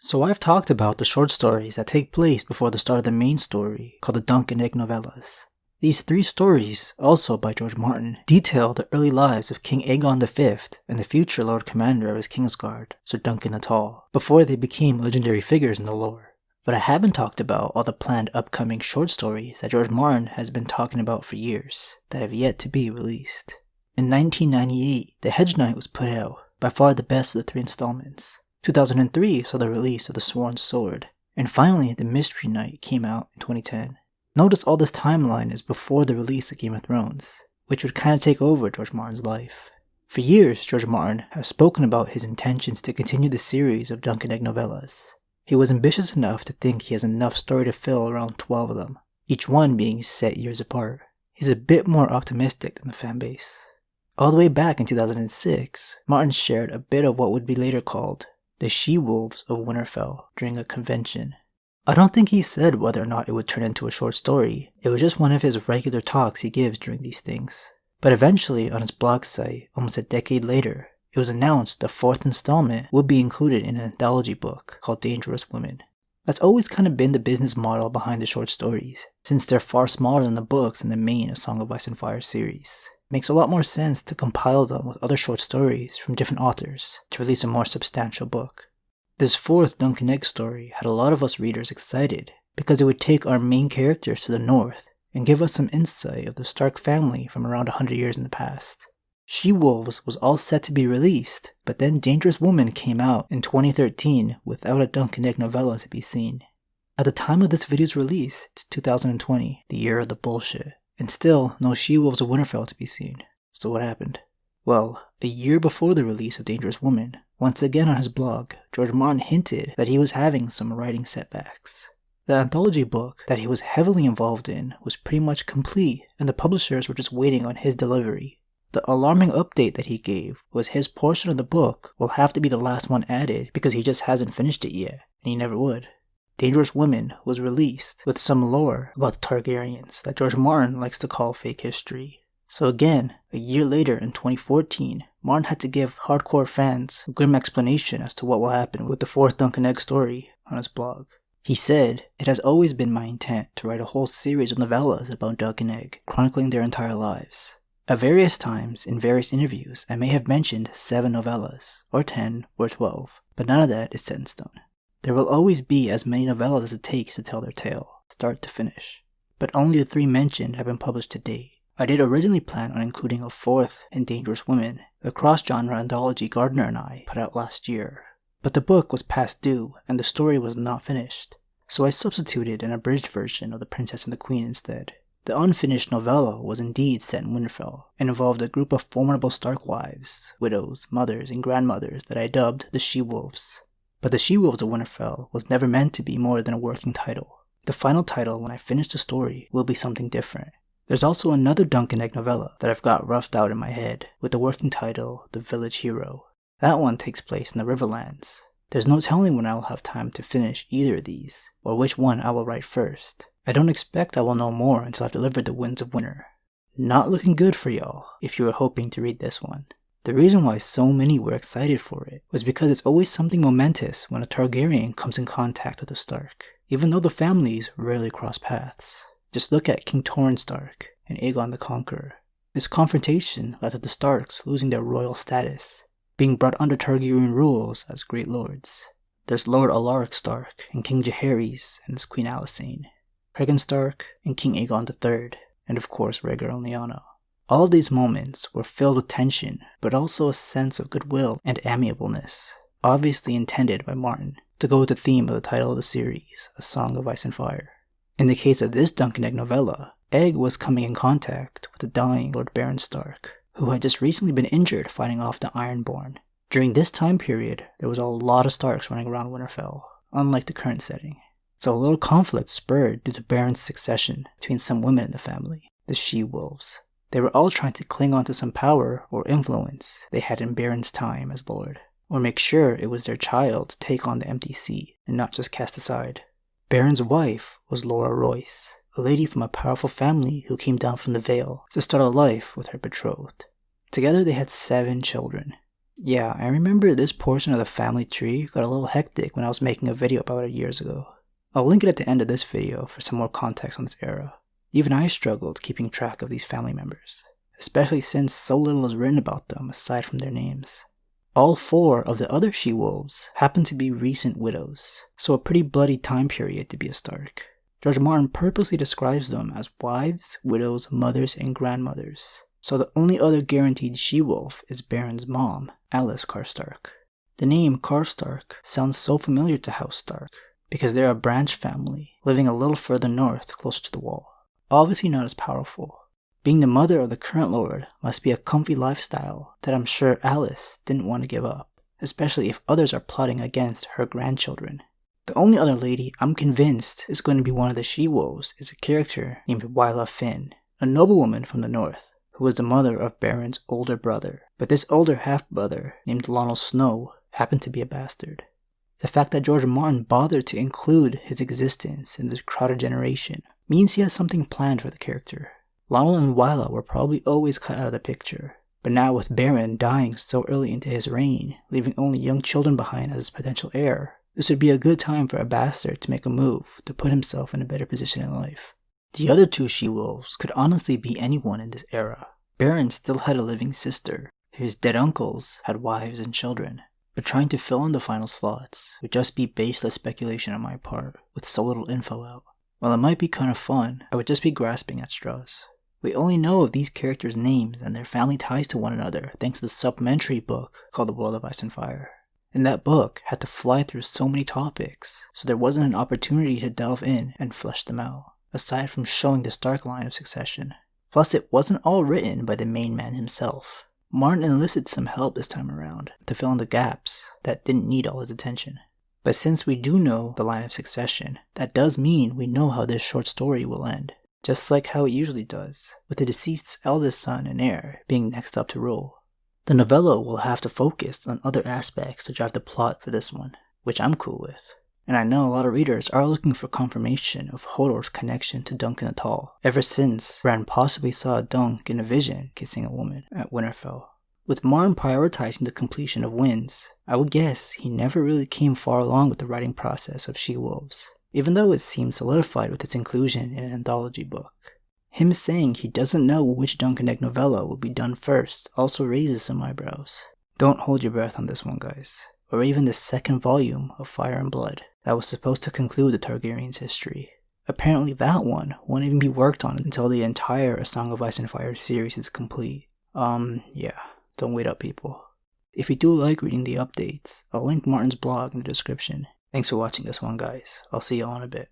So I've talked about the short stories that take place before the start of the main story, called the Dunk and Egg novellas. These 3 stories, also by George Martin, detail the early lives of King Aegon V and the future Lord Commander of his Kingsguard, Sir Duncan the Tall, before they became legendary figures in the lore. But I haven't talked about all the planned upcoming short stories that George Martin has been talking about for years, that have yet to be released. In 1998, The Hedge Knight was put out, by far the best of the 3 installments. 2003 saw the release of The Sworn Sword, and finally The Mystery Knight came out in 2010. Notice all this timeline is before the release of Game of Thrones, which would kind of take over George Martin's life. For years, George Martin has spoken about his intentions to continue the series of Dunk and Egg novellas. He was ambitious enough to think he has enough story to fill around 12 of them, each one being set years apart. He's a bit more optimistic than the fanbase. All the way back in 2006, Martin shared a bit of what would be later called the She-Wolves of Winterfell during a convention. I don't think he said whether or not it would turn into a short story. It was just one of his regular talks he gives during these things. But eventually, on his blog site, almost a decade later, it was announced the 4th installment would be included in an anthology book called Dangerous Women. That's always kind of been the business model behind the short stories, since they're far smaller than the books in the main A Song of Ice and Fire series. It makes a lot more sense to compile them with other short stories from different authors to release a more substantial book. This 4th Dunk and Egg story had a lot of us readers excited because it would take our main characters to the north and give us some insight of the Stark family from around 100 years in the past. She-Wolves was all set to be released, but then Dangerous Women came out in 2013 without a Dunk and Egg novella to be seen. At the time of this video's release, it's 2020, the year of the bullshit, and still no She-Wolves of Winterfell to be seen. So what happened? Well, a year before the release of Dangerous Women, once again on his blog, George Martin hinted that he was having some writing setbacks. The anthology book that he was heavily involved in was pretty much complete, and the publishers were just waiting on his delivery. The alarming update that he gave was his portion of the book will have to be the last one added because he just hasn't finished it yet, and he never would. Dangerous Women was released with some lore about the Targaryens that George Martin likes to call fake history. So again, a year later in 2014, Martin had to give hardcore fans a grim explanation as to what will happen with the 4th Dunk and Egg story on his blog. He said, "It has always been my intent to write a whole series of novellas about Dunk and Egg, chronicling their entire lives. At various times, in various interviews, I may have mentioned 7 novellas, or 10, or 12, but none of that is set in stone. There will always be as many novellas as it takes to tell their tale, start to finish. But only the 3 mentioned have been published to date. I did originally plan on including a 4th in Dangerous Women, a cross-genre anthology Gardner and I put out last year. But the book was past due, and the story was not finished, so I substituted an abridged version of The Princess and the Queen instead. The unfinished novella was indeed set in Winterfell, and involved a group of formidable Stark wives, widows, mothers, and grandmothers that I dubbed the She-Wolves. But the She-Wolves of Winterfell was never meant to be more than a working title. The final title, when I finish the story, will be something different. There's also another Dunk and Egg novella that I've got roughed out in my head, with the working title, The Village Hero. That one takes place in the Riverlands. There's no telling when I'll have time to finish either of these, or which one I will write first. I don't expect I will know more until I've delivered The Winds of Winter. Not looking good for y'all, if you were hoping to read this one. The reason why so many were excited for it was because it's always something momentous when a Targaryen comes in contact with a Stark, even though the families rarely cross paths. Just look at King Torrhen Stark and Aegon the Conqueror. This confrontation led to the Starks losing their royal status, being brought under Targaryen rules as Great Lords. There's Lord Alaric Stark and King Jaehaerys and his Queen Alicent, Cregan Stark and King Aegon III, and of course Rhaegar and Lyanna. All of these moments were filled with tension, but also a sense of goodwill and amiableness, obviously intended by Martin to go with the theme of the title of the series, A Song of Ice and Fire. In the case of this Dunk and Egg novella, Egg was coming in contact with the dying Lord Baron Stark, who had just recently been injured fighting off the Ironborn. During this time period, there was a lot of Starks running around Winterfell, unlike the current setting. So a little conflict spurred due to Baron's succession between some women in the family, the She-Wolves. They were all trying to cling on to some power or influence they had in Baron's time as Lord, or make sure it was their child to take on the empty seat and not just cast aside. Baron's wife was Laura Royce, a lady from a powerful family who came down from the Vale to start a life with her betrothed. Together they had 7 children. Yeah, I remember this portion of the family tree got a little hectic when I was making a video about it years ago. I'll link it at the end of this video for some more context on this era. Even I struggled keeping track of these family members, especially since so little is written about them aside from their names. All 4 of the other she-wolves happen to be recent widows, so a pretty bloody time period to be a Stark. George Martin purposely describes them as wives, widows, mothers, and grandmothers, so the only other guaranteed she-wolf is Baron's mom, Alice Karstark. The name Karstark sounds so familiar to House Stark, because they're a branch family living a little further north closer to the wall. Obviously not as powerful. Being the mother of the current lord must be a comfy lifestyle that I'm sure Alice didn't want to give up, especially if others are plotting against her grandchildren. The only other lady I'm convinced is going to be one of the she-wolves is a character named Wyla Finn, a noblewoman from the north, who was the mother of Baron's older brother, but this older half-brother, named Lionel Snow, happened to be a bastard. The fact that George Martin bothered to include his existence in this crowded generation means he has something planned for the character. Lionel and Wyla were probably always cut out of the picture, but now with Baron dying so early into his reign, leaving only young children behind as his potential heir, this would be a good time for a bastard to make a move to put himself in a better position in life. The other 2 she-wolves could honestly be anyone in this era. Baron still had a living sister, his dead uncles had wives and children, but trying to fill in the final slots would just be baseless speculation on my part with so little info out. While it might be kind of fun, I would just be grasping at straws. We only know of these characters' names and their family ties to one another thanks to the supplementary book called The World of Ice and Fire. And that book had to fly through so many topics, so there wasn't an opportunity to delve in and flesh them out, aside from showing the Stark line of succession. Plus, it wasn't all written by the main man himself. Martin enlisted some help this time around to fill in the gaps that didn't need all his attention. But since we do know the line of succession, that does mean we know how this short story will end. Just like how it usually does, with the deceased's eldest son and heir being next up to rule. The novella will have to focus on other aspects to drive the plot for this one, which I'm cool with. And I know a lot of readers are looking for confirmation of Hodor's connection to Duncan the Tall, ever since Bran possibly saw Dunk in a vision kissing a woman at Winterfell. With Martin prioritizing the completion of Winds, I would guess he never really came far along with the writing process of She-Wolves, even though it seems solidified with its inclusion in an anthology book. Him saying he doesn't know which Dunk and Egg novella will be done first also raises some eyebrows. Don't hold your breath on this one, guys. Or even the 2nd volume of Fire and Blood that was supposed to conclude the Targaryens' history. Apparently that one won't even be worked on until the entire A Song of Ice and Fire series is complete. Yeah, don't wait up, people. If you do like reading the updates, I'll link Martin's blog in the description. Thanks for watching this one, guys. I'll see y'all in a bit.